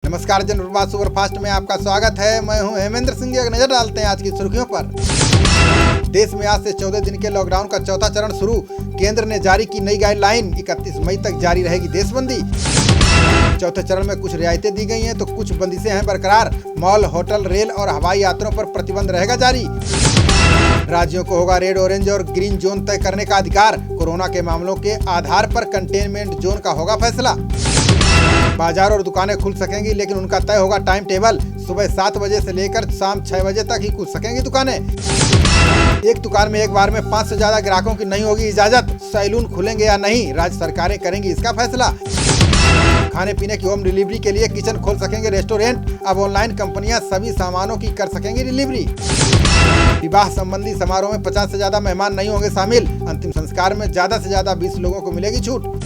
नमस्कार, जनप्रवाद सुपरफास्ट में आपका स्वागत है। मैं हूं हेमेंद्र सिंह। एक नजर डालते हैं आज की सुर्खियों पर। देश में आज से 14 दिन के लॉकडाउन का चौथा चरण शुरू। केंद्र ने जारी की नई गाइडलाइन, 31 मई तक जारी रहेगी देशबंदी। चौथे चरण में कुछ रियायतें दी गई हैं तो कुछ बंदिशें हैं बरकरार। मॉल, होटल, रेल और हवाई यात्रों पर प्रतिबंध रहेगा जारी। राज्यों को होगा रेड, ऑरेंज और ग्रीन जोन तय करने का अधिकार। कोरोना के मामलों के आधार पर कंटेनमेंट जोन का होगा फैसला। बाजार और दुकानें खुल सकेंगी, लेकिन उनका तय होगा टाइम टेबल। सुबह 7 बजे से लेकर शाम 6 बजे तक ही खुल सकेंगी दुकानें। एक दुकान में एक बार में 5 से ज्यादा ग्राहकों की नहीं होगी इजाजत। सैलून खुलेंगे या नहीं, राज्य सरकारें करेंगी इसका फैसला। खाने पीने की होम डिलीवरी के लिए किचन खोल सकेंगे रेस्टोरेंट। अब ऑनलाइन कंपनियां सभी सामानों की कर सकेंगी डिलीवरी। विवाह संबंधी समारोह में 50 से ज्यादा मेहमान नहीं होंगे शामिल। अंतिम संस्कार में ज्यादा से ज्यादा 20 लोगों को मिलेगी छूट।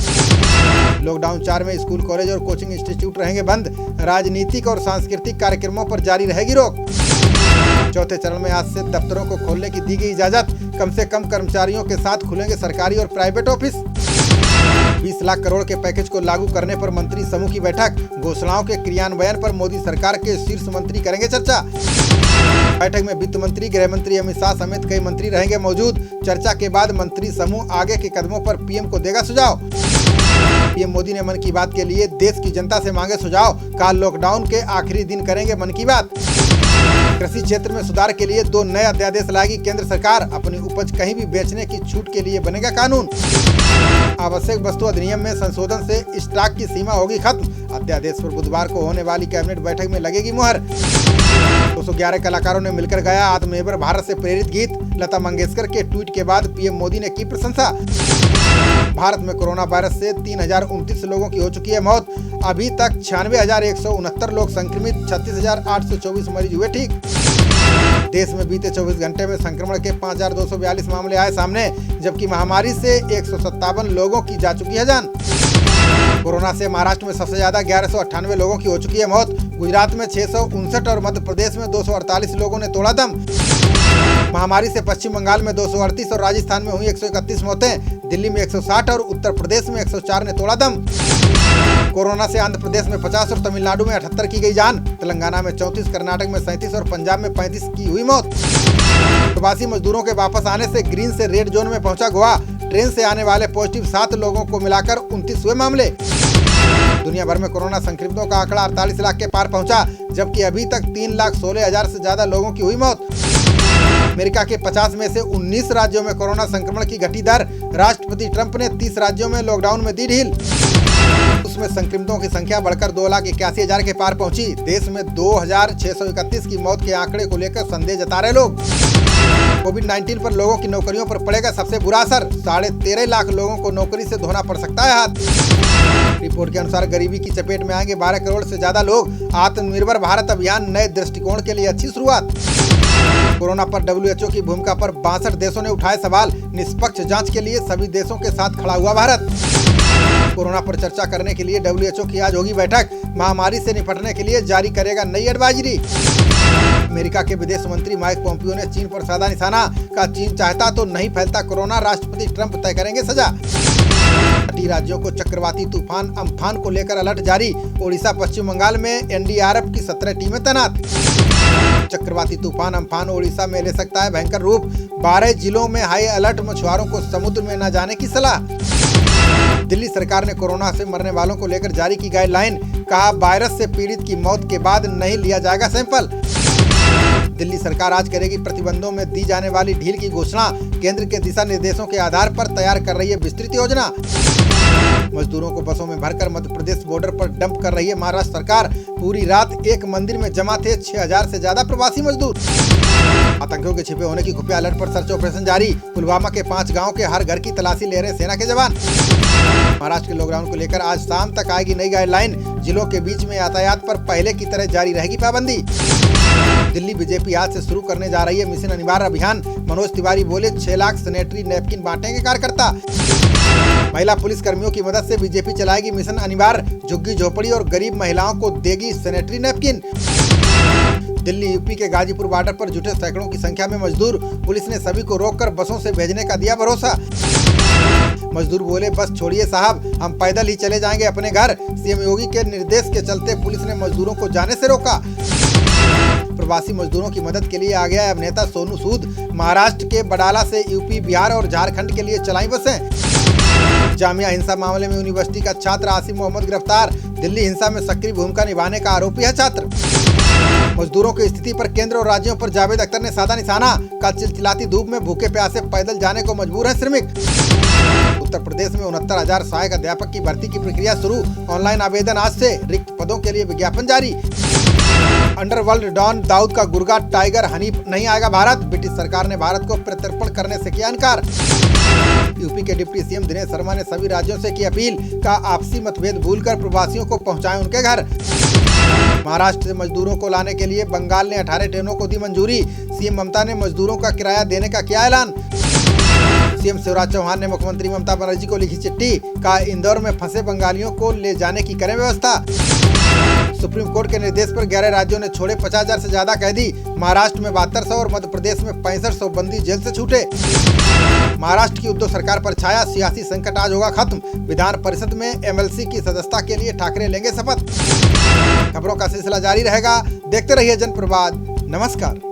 लॉकडाउन 4 में स्कूल, कॉलेज और कोचिंग इंस्टीट्यूट रहेंगे बंद। राजनीतिक और सांस्कृतिक कार्यक्रमों पर जारी रहेगी रोक। चौथे चरण में आज से दफ्तरों को खोलने की दी गई इजाजत। कम से कम कर्मचारियों के साथ खुलेंगे सरकारी और प्राइवेट ऑफिस। 20 लाख करोड़ के पैकेज को लागू करने पर मंत्री समूह की बैठक। घोषणाओं के क्रियान्वयन पर मोदी सरकार के शीर्ष मंत्री करेंगे चर्चा। बैठक में वित्त मंत्री, गृह मंत्री अमित शाह समेत कई मंत्री रहेंगे मौजूद। चर्चा के बाद मंत्री समूह आगे के कदमों पर पीएम को देगा सुझाव। पीएम मोदी ने मन की बात के लिए देश की जनता से मांगे सुझाव। कल लॉकडाउन के आखिरी दिन करेंगे मन की बात। कृषि क्षेत्र में सुधार के लिए 2 नए अध्यादेश लाएगी केंद्र सरकार। अपनी उपज कहीं भी बेचने की छूट के लिए बनेगा कानून। आवश्यक वस्तु अधिनियम में संशोधन से स्टॉक की सीमा होगी खत्म। अध्यादेश पर बुधवार को होने वाली कैबिनेट बैठक में लगेगी मुहर। 211 कलाकारों ने मिलकर गाया आत्मनिर्भर भारत से प्रेरित गीत। लता मंगेशकर के ट्वीट के बाद पीएम मोदी ने की प्रशंसा। भारत में कोरोना वायरस से 3029 लोगों की हो चुकी है मौत। अभी तक 96,169 लोग संक्रमित, 36,824 मरीज हुए ठीक। देश में बीते 24 घंटे में संक्रमण के 5,242 मामले आए सामने, जबकि महामारी से 157 लोगों की जा चुकी है जान। कोरोना से महाराष्ट्र में सबसे ज्यादा 1198 लोगों की हो चुकी है मौत। गुजरात में 659 और मध्य प्रदेश में 248 लोगों ने तोड़ा दम। महामारी से पश्चिम बंगाल में 238 और राजस्थान में हुई 131 मौतें। दिल्ली में 160 और उत्तर प्रदेश में 104 ने तोड़ा दम। कोरोना से आंध्र प्रदेश में 50 और तमिलनाडु में 78 की गई जान। तेलंगाना में 34, कर्नाटक में 37 और पंजाब में 35 की हुई मौत। प्रवासी मजदूरों के वापस आने से ग्रीन से रेड जोन में पहुंचा गोवा। ट्रेन से आने वाले पॉजिटिव 7 लोगों को मिलाकर 29 हुए मामले। दुनिया भर में कोरोना संक्रमितों का आंकड़ा 48 लाख के पार पहुंचा, जबकि अभी तक 3,16,000 से ज्यादा लोगों की हुई मौत। अमेरिका के 50 में से 19 राज्यों में कोरोना संक्रमण की घटी दर। राष्ट्रपति ट्रंप ने 30 राज्यों में लॉकडाउन में दी ढील। उसमें संक्रमितों की संख्या बढ़कर 2,81,000 के पार पहुंची। देश में 2,631 की मौत के आंकड़े को लेकर संदेह जता रहे लोग। कोविड-19 पर लोगों की नौकरियों पर पड़ेगा सबसे बुरा असर। 13.5 लाख लोगों को नौकरी से धोना पड़ सकता है हाथ। रिपोर्ट के अनुसार गरीबी की चपेट में आएंगे 12 करोड़ से ज्यादा लोग। आत्मनिर्भर भारत अभियान नए दृष्टिकोण के लिए अच्छी शुरुआत। कोरोना पर WHO की भूमिका पर 62 देशों ने उठाए सवाल। निष्पक्ष जांच के लिए सभी देशों के साथ खड़ा हुआ भारत। कोरोना पर चर्चा करने के लिए WHO की आज होगी बैठक। महामारी से निपटने के लिए जारी करेगा नई एडवाइजरी। अमेरिका के विदेश मंत्री माइक पोम्पियो ने चीन पर साधा निशाना। कहा चीन चाहता तो नहीं फैलता कोरोना, राष्ट्रपति ट्रंप तय करेंगे सजा। 30 राज्यों को चक्रवाती तूफान अम्फान को लेकर अलर्ट जारी। ओडिशा, पश्चिम बंगाल में NDRF की 17 टीमें तैनात। चक्रवाती तूफान अम्फान ओडिशा में ले सकता है भयंकर रूप। 12 जिलों में हाई अलर्ट, मछुआरों को समुद्र में न जाने की सलाह। दिल्ली सरकार ने कोरोना से मरने वालों को लेकर जारी की गाइडलाइन। कहा वायरस से पीड़ित की मौत के बाद नहीं लिया जाएगा सैंपल। दिल्ली सरकार आज करेगी प्रतिबंधों में दी जाने वाली ढील की घोषणा। केंद्र के दिशा निर्देशों के आधार पर तैयार कर रही है विस्तृत योजना। मजदूरों को बसों में भरकर मध्य प्रदेश बॉर्डर पर डंप कर रही है महाराष्ट्र सरकार। पूरी रात एक मंदिर में जमा थे 6,000 से ज्यादा प्रवासी मजदूर। आतंकियों के छिपे होने की खुफिया अलर्ट पर सर्च ऑपरेशन जारी। पुलवामा के 5 गांवों के हर घर की तलाशी ले रहे सेना के जवान। महाराष्ट्र के लॉकडाउन को लेकर आज शाम तक आएगी नई गाइडलाइन। जिलों के बीच में यातायात पर पहले की तरह जारी रहेगी पाबंदी। दिल्ली बीजेपी आज से शुरू करने जा रही है मिशन अनिवार्य अभियान। मनोज तिवारी बोले 6 लाख सैनिटरी नैपकिन बांटेंगे कार्यकर्ता। महिला पुलिस कर्मियों की मदद से बीजेपी चलाएगी मिशन अनिवार्य, झुग्गी झोपड़ी और गरीब महिलाओं को देगी सैनिटरी नैपकिन। दिल्ली यूपी के गाजीपुर बॉर्डर पर जुटे सैकड़ों की संख्या में मजदूर, पुलिस ने सभी को रोककर बसों से भेजने का दिया भरोसा। मजदूर बोले, बस छोड़िए साहब, हम पैदल ही चले जाएंगे अपने घर। सीएम योगी के निर्देश के चलते पुलिस ने मजदूरों को जाने से रोका। प्रवासी मजदूरों की मदद के लिए आ गया अभिनेता सोनू सूद, महाराष्ट्र के बडाला से यूपी, बिहार और झारखंड के लिए चलाई बसें। जामिया हिंसा मामले में यूनिवर्सिटी का छात्र आसिम मोहम्मद गिरफ्तार, दिल्ली हिंसा में सक्रिय भूमिका निभाने का आरोपी है छात्र। मजदूरों की स्थिति पर केंद्र और राज्यों पर जावेद अख्तर ने साधा निशाना, कल चिलचिलाती धूप में भूखे प्यासे पैदल जाने को मजबूर है श्रमिक। उत्तर प्रदेश में 69,000 सहायक अध्यापक की भर्ती की प्रक्रिया शुरू, ऑनलाइन आवेदन आज से, रिक्त पदों के लिए विज्ञापन जारी। अंडरवर्ल्ड डॉन दाऊद का गुर्गा टाइगर हनीफ नहीं आएगा भारत, ब्रिटिश सरकार ने भारत को प्रत्यर्पण करने से किया इनकार। यूपी के डिप्टी सीएम दिनेश शर्मा ने सभी राज्यों से की अपील, का आपसी मतभेद भूलकर प्रवासियों को पहुंचाएं उनके घर। महाराष्ट्र से मजदूरों को लाने के लिए बंगाल ने 18 ट्रेनों को दी मंजूरी, सीएम ममता ने मजदूरों का किराया देने का किया ऐलान। सीएम शिवराज चौहान ने मुख्यमंत्री ममता बनर्जी को लिखी चिट्ठी, कहा इंदौर में फंसे बंगालियों को ले जाने की करें व्यवस्था। सुप्रीम कोर्ट के निर्देश पर 11 राज्यों ने छोड़े 50,000 से ज्यादा कैदी, महाराष्ट्र में 7200 और मध्य प्रदेश में 6500 बंदी जेल से छूटे। महाराष्ट्र की उद्धव सरकार पर छाया सियासी संकट, आज होगा खत्म, विधान परिषद में एमएलसी की सदस्यता के लिए ठाकरे लेंगे शपथ। खबरों का सिलसिला जारी रहेगा, देखते रहिए जनप्रवाद। नमस्कार।